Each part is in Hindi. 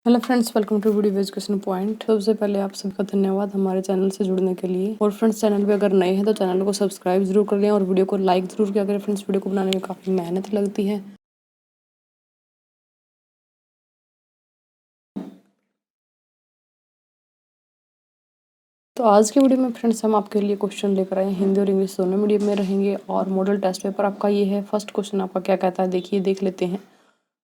Hello friends, welcome to video education point. सबसे पहले आप सबका धन्यवाद हमारे चैनल से जुड़ने के लिए। और फ्रेंड्स, चैनल पे अगर नए हैं तो चैनल को सब्सक्राइब जरूर कर लें और वीडियो को लाइक जरूर किया करें। फ्रेंड्स, वीडियो को बनाने में काफ़ी मेहनत लगती है। तो आज की वीडियो में फ्रेंड्स हम आपके लिए क्वेश्चन लेकर आए हैं। हिंदी और इंग्लिश दोनों मीडियम में रहेंगे और मॉडल टेस्ट पेपर आपका ये है। फर्स्ट क्वेश्चन आपका क्या कहता है, देखिए देख लेते हैं।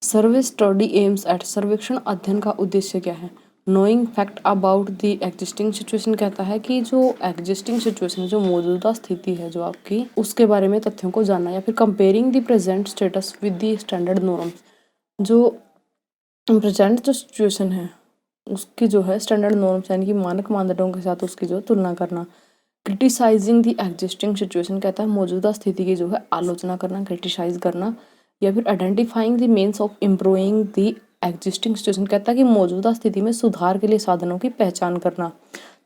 सर्वे स्टडी एम्स एट, सर्वेक्षण अध्ययन का उद्देश्य क्या है। Knowing fact about the existing situation कहता है कि जो एग्जिस्टिंग सिचुएशन, जो मौजूदा स्थिति है जो आपकी, उसके बारे में तथ्यों को जानना। या फिर comparing the present status with the standard norms, जो प्रेजेंट जो सिचुएशन है उसकी जो है स्टैंडर्ड नॉर्म्स यानी कि मानक मानदंडों के साथ उसकी जो तुलना करना। क्रिटिसाइजिंग द एग्जिस्टिंग सिचुएशन कहता है मौजूदा स्थिति की जो है आलोचना करना, क्रिटिसाइज करना। या फिर identifying the means of improving the existing situation कहता है कि मौजूदा स्थिति में सुधार के लिए साधनों की पहचान करना।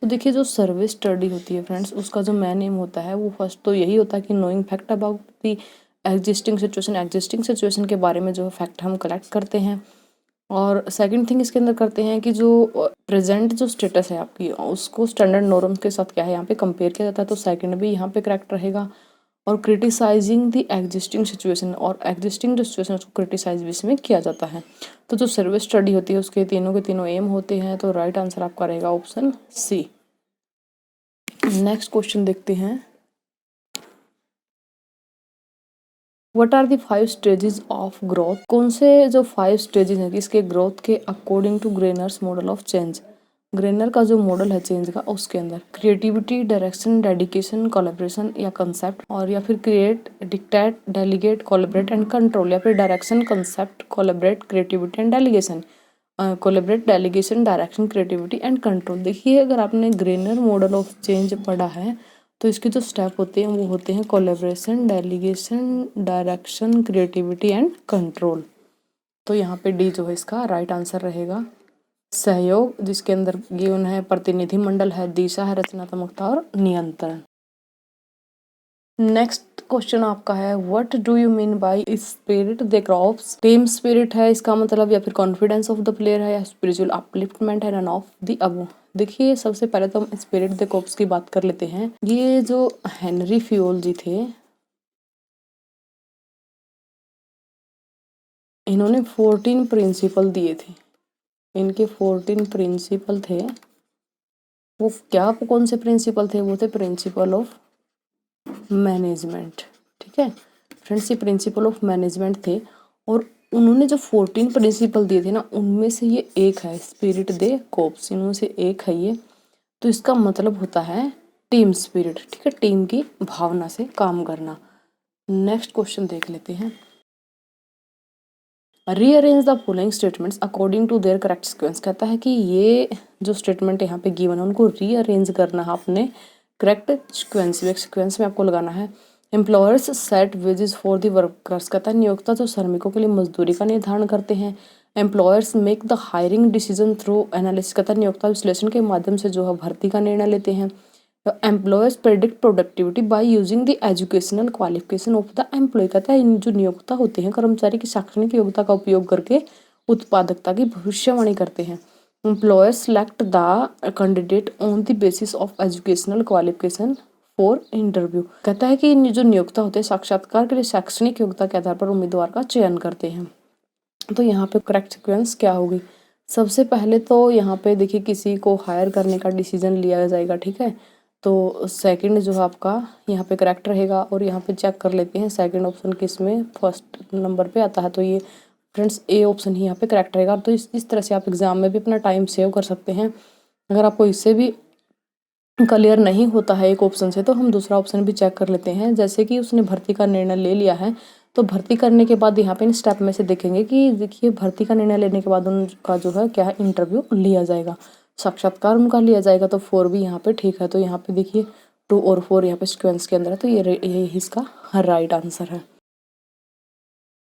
तो देखिए, जो सर्वे स्टडी होती है फ्रेंड्स, उसका जो मेन एम होता है वो फर्स्ट तो यही होता है कि knowing fact about the existing situation, existing situation के बारे में जो फैक्ट हम कलेक्ट करते हैं। और सेकंड थिंग इसके अंदर करते हैं कि जो प्रेजेंट जो स्टेटस है आपकी, उसको स्टैंडर्ड नॉर्म्स के साथ क्या है यहाँ पे कंपेयर किया जाता है। तो सेकंड भी यहाँ पे करेक्ट रहेगा। और क्रिटिसाइजिंग द एग्जिस्टिंग सिचुएशन, और एग्जिस्टिंग जो सिचुएशन उसको क्रिटिसाइज भी इसमें किया जाता है। तो जो सर्वे स्टडी होती है उसके तीनों के तीनों एम होते हैं। तो राइट आंसर आपका रहेगा ऑप्शन सी। नेक्स्ट क्वेश्चन देखते हैं। What are the 5 stages of growth. कौन से जो 5 स्टेजेस हैं इसके ग्रोथ के according to Greiner's model of change. Greiner का जो मॉडल है चेंज का, उसके अंदर क्रिएटिविटी, डायरेक्शन, डेडिकेशन, कोलैबोरेशन या कंसेप्ट, और या फिर create, dictate, delegate, collaborate and control, या फिर direction, concept, collaborate, creativity and delegation. Collaborate, delegation, direction, creativity and control. देखिए, अगर आपने ग्रेनर मॉडल ऑफ चेंज पढ़ा है तो इसके जो स्टेप होते हैं वो होते हैं collaboration, delegation, direction, creativity and control. तो यहाँ पे डी जो है इसका राइट आंसर रहेगा। सहयोग, जिसके अंदर गिवन है प्रतिनिधि मंडल है, दिशा है, रचनात्मकता और नियंत्रण। नेक्स्ट क्वेश्चन आपका है, what do you mean by spirit the crops. Team spirit है इसका मतलब, या फिर कॉन्फिडेंस ऑफ द प्लेयर है, या स्पिरिचुअल अपलिफ्टमेंट है, नन ऑफ द अबव। देखिए, सबसे पहले तो हम स्पिरिट द क्रॉप्स की बात कर लेते हैं। ये जो हेनरी फ्यूल जी थे, इन्होंने 14 प्रिंसिपल दिए थे। इनके 14 प्रिंसिपल थे। वो क्या, कौन से प्रिंसिपल थे? वो थे प्रिंसिपल ऑफ मैनेजमेंट। ठीक है फ्रेंड्स, ये प्रिंसिपल ऑफ मैनेजमेंट थे। और उन्होंने जो 14 प्रिंसिपल दिए थे ना, उनमें से ये एक है स्पिरिट दे कोप्स, इनमें से एक है ये। तो इसका मतलब होता है टीम स्पिरिट। ठीक है, टीम की भावना से काम करना। नेक्स्ट क्वेश्चन देख लेते हैं। Rearrange the following statements according to their correct sequence. कहता है कि ये जो स्टेटमेंट यहाँ पे गिवन है उनको रीअरेंज करना है अपने करेक्ट सीक्वेंस में आपको लगाना है। Employers set wages for the workers. कहता है नियोक्ता जो श्रमिकों के लिए मजदूरी का निर्धारण करते हैं। Employers make the hiring decision through analysis. कहता है नियोक्ता विश्लेषण के माध्यम से जो है भर्ती का निर्णय लेते हैं। Employers predict productivity by using the educational qualification of the employee. कहता है इन जो नियोक्ता होते हैं कर्मचारी की शैक्षणिक योग्यता का उपयोग करके उत्पादकता की भविष्यवाणी करते हैं। Employers select the candidate on the basis of educational qualification for interview. कहता है कि इन जो नियोक्ता होते हैं साक्षात्कार के लिए शैक्षणिक योग्यता के आधार पर उम्मीदवार का चयन करते हैं। तो यहाँ पे करेक्ट सीक्वेंस क्या होगी? सबसे पहले तो यहाँ पे देखिए किसी को हायर करने का डिसीजन लिया जाएगा। ठीक है, तो सेकंड जो है आपका यहाँ पे करेक्ट रहेगा। और यहाँ पे चेक कर लेते हैं सेकंड ऑप्शन किस में फर्स्ट नंबर पे आता है। तो ये फ्रेंड्स ए ऑप्शन ही यहाँ पे करेक्ट रहेगा। तो इस तरह से आप एग्जाम में भी अपना टाइम सेव कर सकते हैं। अगर आपको इससे भी क्लियर नहीं होता है एक ऑप्शन से, तो हम दूसरा ऑप्शन भी चेक कर लेते हैं। जैसे कि उसने भर्ती का निर्णय ले लिया है, तो भर्ती करने के बाद यहाँ पे इन स्टेप में से देखेंगे कि देखिए भर्ती का निर्णय लेने के बाद उनका जो है क्या है इंटरव्यू लिया जाएगा, साक्षात्कार उनका लिया जाएगा। तो 4 भी यहाँ पे ठीक है। तो यहाँ पे देखिए 2 और 4 यहाँ पे सिक्वेंस के अंदर है। तो ये इसका राइट आंसर है।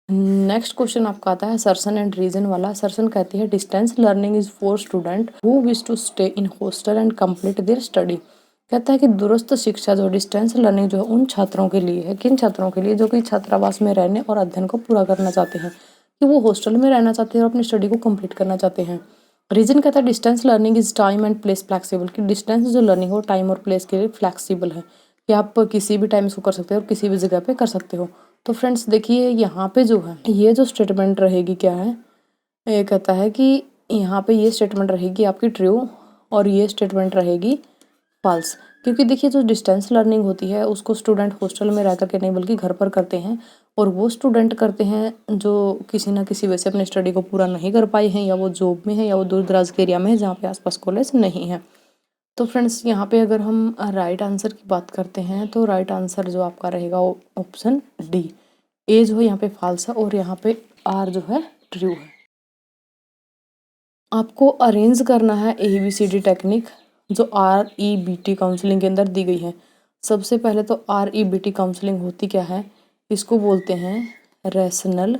नेक्स्ट क्वेश्चन आपका आता है सर्सन एंड रीजन वाला। सर्सन कहती है distance learning is for student who wish to stay in hostel and complete their study. कहता है कि दूरस्थ शिक्षा जो डिस्टेंस लर्निंग जो है उन छात्रों के लिए है। किन छात्रों के लिए? जो कि छात्रावास में रहने और अध्ययन को पूरा करना चाहते हैं, कि वो हॉस्टल में रहना चाहते हैं और अपनी स्टडी को कंप्लीट करना चाहते हैं। रीजन कहता है distance learning is time and place flexible, कि डिस्टेंस जो लर्निंग हो टाइम और प्लेस के लिए फ्लेक्सिबल है, कि आप किसी भी टाइम इसको कर सकते हो और किसी भी जगह पे कर सकते हो। तो फ्रेंड्स देखिए यहाँ पे जो है ये जो स्टेटमेंट रहेगी क्या है, ये कहता है कि यहाँ पे ये स्टेटमेंट रहेगी आपकी ट्रू और ये स्टेटमेंट रहेगी फॉल्स। क्योंकि देखिए जो डिस्टेंस लर्निंग होती है उसको स्टूडेंट हॉस्टल में रह करके नहीं बल्कि घर पर करते हैं, और वो स्टूडेंट करते हैं जो किसी ना किसी वजह से अपने स्टडी को पूरा नहीं कर पाए हैं, या वो जॉब में है या वो दूर दराज के एरिया में है जहाँ पे आसपास कॉलेज नहीं है। तो फ्रेंड्स यहाँ पे अगर हम राइट आंसर की बात करते हैं तो राइट आंसर जो आपका रहेगा वो ऑप्शन डी, ए जो है यहाँ पे फॉल्स है और यहाँ पे आर जो है ट्रू है। आपको अरेंज करना है ABCD टेक्निक जो REBT काउंसलिंग के अंदर दी गई है। सबसे पहले तो REBT काउंसलिंग होती क्या है, इसको बोलते हैं रैशनल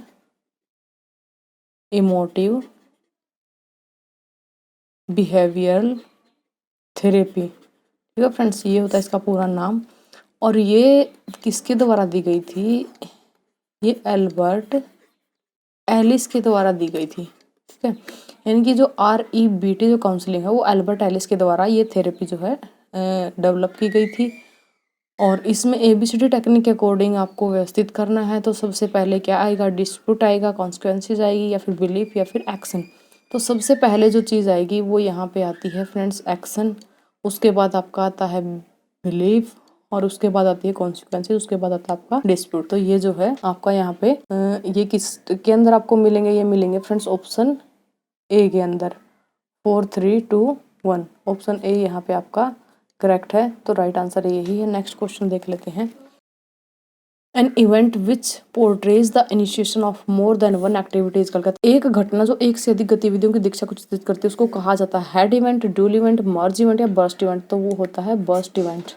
इमोटिव बिहेवियरल थेरेपी। ठीक है फ्रेंड्स, ये होता है इसका पूरा नाम। और ये किसके द्वारा दी गई थी, ये एल्बर्ट एलिस के द्वारा दी गई थी। ठीक है, यानी कि जो REBT जो काउंसलिंग है वो एल्बर्ट एलिस के द्वारा ये थेरेपी जो है डेवलप की गई थी। और इसमें ABCD टेक्निक के अकॉर्डिंग आपको व्यवस्थित करना है। तो सबसे पहले क्या आएगा, डिस्प्यूट आएगा, कॉन्सिक्वेंसेज आएगी, या फिर बिलीफ, या फिर एक्शन। तो सबसे पहले जो चीज़ आएगी वो यहाँ पे आती है फ्रेंड्स एक्शन, उसके बाद आपका आता है बिलीफ, और उसके बाद आती है कॉन्सिक्वेंसेज, उसके बाद आता है आपका डिस्प्यूट। तो ये जो है आपका यहाँ पे ये किस के अंदर आपको मिलेंगे, ये मिलेंगे फ्रेंड्स ऑप्शन ए के अंदर। 4 3 2 1 ऑप्शन ए यहाँ पे आपका करेक्ट है। तो राइट आंसर यही है। नेक्स्ट क्वेश्चन देख लेते हैं। An event which portrays the initiation of more than one activities कल करता है। एक घटना जो एक से अधिक गतिविधियों की दीक्षा को चित्रित करती है उसको कहा जाता है head event, dual event, merge event या बर्स्ट इवेंट। तो वो होता है burst event.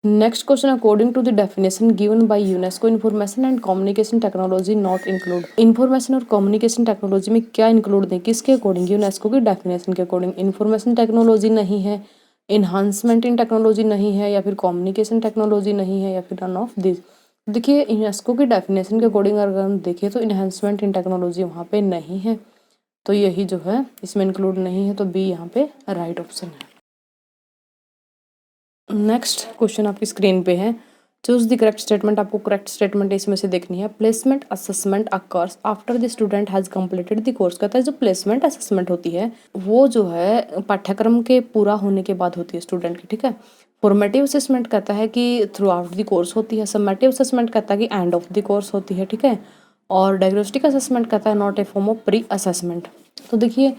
Next question, according to the definition given by UNESCO, information and communication technology not include. Information और कम्युनिकेशन टेक्नोलॉजी में क्या इंक्लूड नहीं, किसके अकॉर्डिंग, यूनेस्को की डेफिनेशन के अकॉर्डिंग। इंफॉर्मेशन टेक्नोलॉजी नहीं है, इन्हांसमेंट इन टेक्नोलॉजी नहीं है, या फिर कम्युनिकेशन टेक्नोलॉजी नहीं है, या फिर नन ऑफ दिस। देखिए यूनेस्को की डेफिनेशन के अकॉर्डिंग अगर हम देखें तो इन्हांसमेंट इन टेक्नोलॉजी वहाँ पे नहीं है, तो यही जो है इसमें इंक्लूड नहीं है। तो बी यहाँ पे राइट ऑप्शन है। नेक्स्ट क्वेश्चन आपकी स्क्रीन पे है, चूज द करेक्ट स्टेटमेंट। आपको करेक्ट स्टेटमेंट इसमें से देखनी है। Placement assessment occurs after the student has completed the course. कहता है जो प्लेसमेंट असेसमेंट होती है वो जो है पाठ्यक्रम के पूरा होने के बाद होती है स्टूडेंट की। ठीक है, फॉर्मेटिव असेसमेंट कहता है कि थ्रू आउट द कोर्स होती है। समेटिव असेसमेंट कहता है कि एंड ऑफ द कोर्स होती है। ठीक है, और डायग्नोस्टिक असेसमेंट कहता है not a form of pre assessment. तो देखिए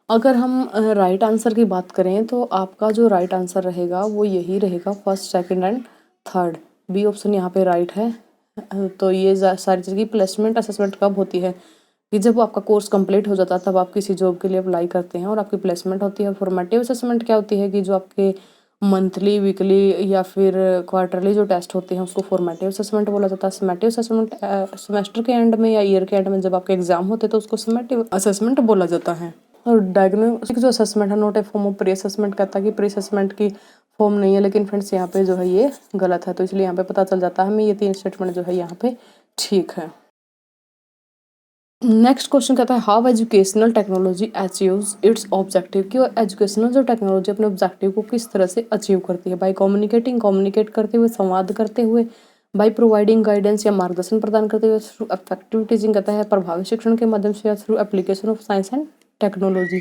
अगर हम राइट आंसर की बात करें तो आपका जो राइट आंसर रहेगा वो यही रहेगा, first second and third. B option यहाँ पे राइट है। तो ये सारी चीज़ की प्लेसमेंट असेसमेंट कब होती है कि जब आपका कोर्स कंप्लीट हो जाता है तब आप किसी जॉब के लिए अप्लाई करते हैं और आपकी प्लेसमेंट होती है। फॉर्मेटिव असेसमेंट क्या होती है कि जो आपके मंथली, वीकली या फिर क्वार्टरली जो टेस्ट होते हैं उसको फॉर्मेटिव असेसमेंट बोला जाता है। समेटिव असेसमेंट सेमेस्टर के एंड में या ईयर के एंड में जब आपके एग्जाम होते हैं तो उसको समेटिव असेसमेंट बोला जाता है। और डायग्नोस्टिक जो असेसमेंट है not a form of pre assessment कहता है कि प्री असेसमेंट की फॉर्म नहीं है। लेकिन फ्रेंड्स यहाँ पे जो है ये गलत है, तो इसलिए यहाँ पे पता चल जाता है हमें ये तीन स्टेटमेंट जो है यहाँ पे ठीक है। नेक्स्ट क्वेश्चन कहता है how educational technology achieves it's objective, कि एजुकेशनल जो टेक्नोलॉजी अपने ऑब्जेक्टिव को किस तरह से अचीव करती है। बाय कम्युनिकेटिंग, कम्युनिकेट करते हुए, संवाद करते हुए, बाय प्रोवाइडिंग गाइडेंस या मार्गदर्शन प्रदान करते हुए, थ्रू इफेक्टिव टीचिंग कहता है प्रभावी शिक्षण के माध्यम से, या through application of science and technology.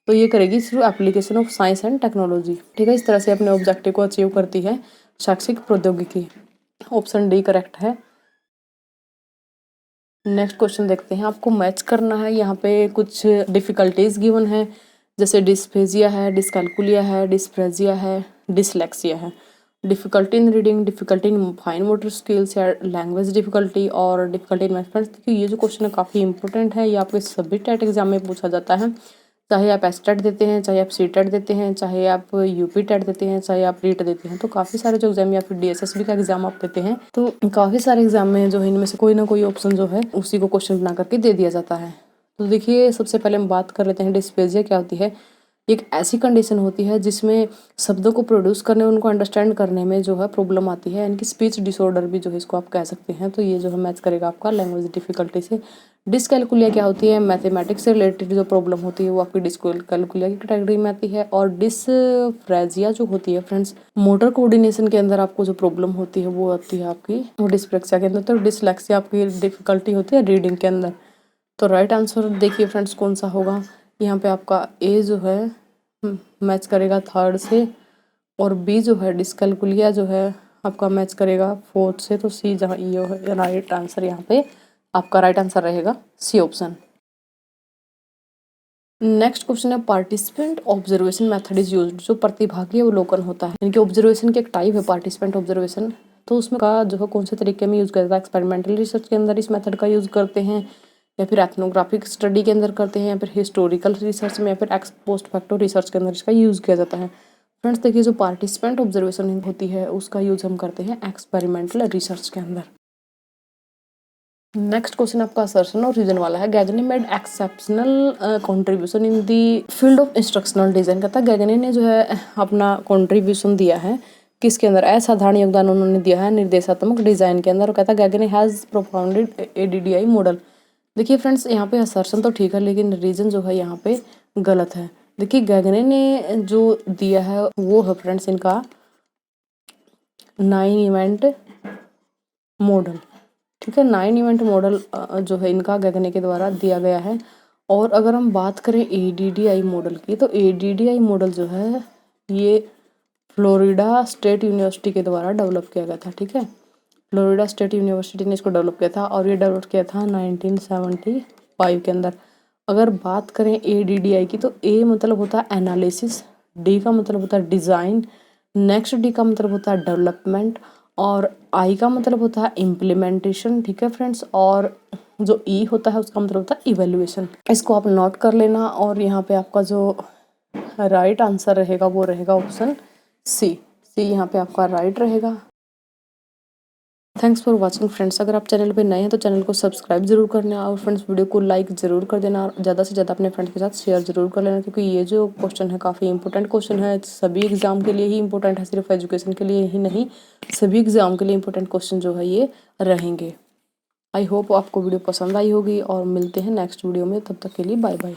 तो ये करेगी through application of science and technology. ठीक है, इस तरह से अपने ऑब्जेक्टिव को अचीव करती है शैक्षिक प्रौद्योगिकी। ऑप्शन डी करेक्ट है। नेक्स्ट क्वेश्चन देखते हैं। आपको मैच करना है, यहाँ पे कुछ डिफ़िकल्टीज गिवन है, जैसे डिस्फेजिया है, डिसकैल्कुलिया है, डिस्प्रेजिया है, डिसलेक्सिया है। Difficulty in reading, difficulty in fine motor skills, या लैंग्वेज डिफ़िकल्टी, और डिफ़िकल्टी इन मैथमेटिक्स। देखिए ये जो क्वेश्चन है काफ़ी इंपॉर्टेंट है, ये आपके सभी टेट एग्जाम में पूछा जाता है। चाहे आप एसटेट देते हैं, चाहे आप सीटेट देते हैं, चाहे आप यूपी टेट देते हैं, चाहे आप रीट देते हैं। तो काफ़ी सारे जो एग्जाम, या फिर DSSB का एग्जाम आप देते हैं, तो काफ़ी सारे एग्जाम में जो है इनमें से कोई ना कोई ऑप्शन जो है उसी को क्वेश्चन बना करके दे दिया जाता है। तो देखिए सबसे पहले हम बात कर लेते हैं डिस्पेजिया क्या होती है। एक ऐसी कंडीशन होती है जिसमें शब्दों को प्रोड्यूस करने, उनको अंडरस्टैंड करने में जो है प्रॉब्लम आती है, यानी कि स्पीच डिसऑर्डर भी जो है इसको आप कह सकते हैं। तो ये जो है मैच करेगा आपका लैंग्वेज डिफ़िकल्टी से। डिसकैलकुलिया क्या होती है, मैथमेटिक्स से रिलेटेड जो प्रॉब्लम होती है वो आपकी डिसकैलकुलिया की कैटेगरी में आती है। और डिसफ्रेजिया जो होती है फ्रेंड्स, मोटर कोऑर्डिनेशन के अंदर आपको जो प्रॉब्लम होती है वो आती है आपकी वो डिस्लेक्सिया के अंदर। तो डिसलेक्सिया आपकी डिफिकल्टी होती है रीडिंग के अंदर। तो राइट आंसर देखिए फ्रेंड्स कौन सा होगा। यहाँ पे आपका ए जो है मैच करेगा थर्ड से, और बी जो है डिसकैलकुलिया जो है आपका मैच करेगा फोर्थ से। तो सी जहाँ ये है राइट आंसर, यहाँ पे आपका राइट आंसर रहेगा सी ऑप्शन। नेक्स्ट क्वेश्चन है participant observation method is used. जो प्रतिभागी अवलोकन होता है, इनके ऑब्जर्वेशन की एक टाइप है पार्टिसिपेंट ऑब्जर्वेशन। तो उसमें का जो है कौन से तरीके में यूज करता है, एक्सपेरिमेंटल रिसर्च के अंदर इस मेथड का यूज करते हैं, या फिर एथनोग्राफिक स्टडी के अंदर करते हैं, या फिर हिस्टोरिकल रिसर्च में, या फिर एक्स पोस्ट फैक्टो रिसर्च के अंदर इसका यूज किया जाता है। फ्रेंड्स देखिए जो पार्टिसिपेंट ऑब्जर्वेशन होती है उसका यूज हम करते हैं एक्सपेरिमेंटल रिसर्च के अंदर। नेक्स्ट क्वेश्चन आपका असर्शन और रीजन वाला है। Gagne made exceptional contribution in the field of instructional design. कहता है गैगने ने जो है अपना कंट्रीब्यूशन दिया है किसके अंदर, असाधारण योगदान उन्होंने दिया है निर्देशात्मक डिजाइन के अंदर। कहता है गैगने हैज प्रोफाउंडेड ADDI मॉडल। देखिए फ्रेंड्स यहाँ पे असर्शन तो ठीक है लेकिन रीजन जो है यहाँ पे गलत है। देखिए गैगने ने जो दिया है वो है फ्रेंड्स इनका 9 इवेंट मॉडल। ठीक है, 9 इवेंट मॉडल जो है इनका गैगने के द्वारा दिया गया है। और अगर हम बात करें ADDI मॉडल की, तो ADDI मॉडल जो है ये फ्लोरिडा स्टेट यूनिवर्सिटी के द्वारा डेवलप किया गया था। ठीक है, फ्लोरिडा स्टेट यूनिवर्सिटी ने इसको डेवलप किया था और ये डेवलप किया था 1975 के अंदर। अगर बात करें ADDI की, तो A मतलब होता है एनालिसिस, D का मतलब होता है डिज़ाइन, नेक्स्ट D का मतलब होता है डेवलपमेंट, और I का मतलब होता है इम्प्लीमेंटेशन। ठीक है फ्रेंड्स, और जो E होता है उसका मतलब होता है इवेल्युएशन। इसको आप नोट कर लेना। और यहाँ पे आपका जो राइट आंसर रहेगा वो रहेगा ऑप्शन सी यहाँ पे आपका राइट रहेगा। Thanks for watching friends. अगर आप चैनल पे नए हैं तो चैनल को सब्सक्राइब जरूर करना, और फ्रेंड्स वीडियो को लाइक ज़रूर कर देना, और ज़्यादा से ज़्यादा अपने फ्रेंड्स के साथ शेयर जरूर कर लेना, क्योंकि ये जो क्वेश्चन है काफ़ी इंपॉर्टेंट क्वेश्चन है। सभी एग्जाम के लिए ही इंपॉर्टेंट है, सिर्फ एजुकेशन के लिए ही नहीं, सभी एग्जाम के लिए इंपॉर्टेंट क्वेश्चन जो है ये रहेंगे। आई होप आपको वीडियो पसंद आई होगी, और मिलते हैं नेक्स्ट वीडियो में। तब तक के लिए बाय बाय।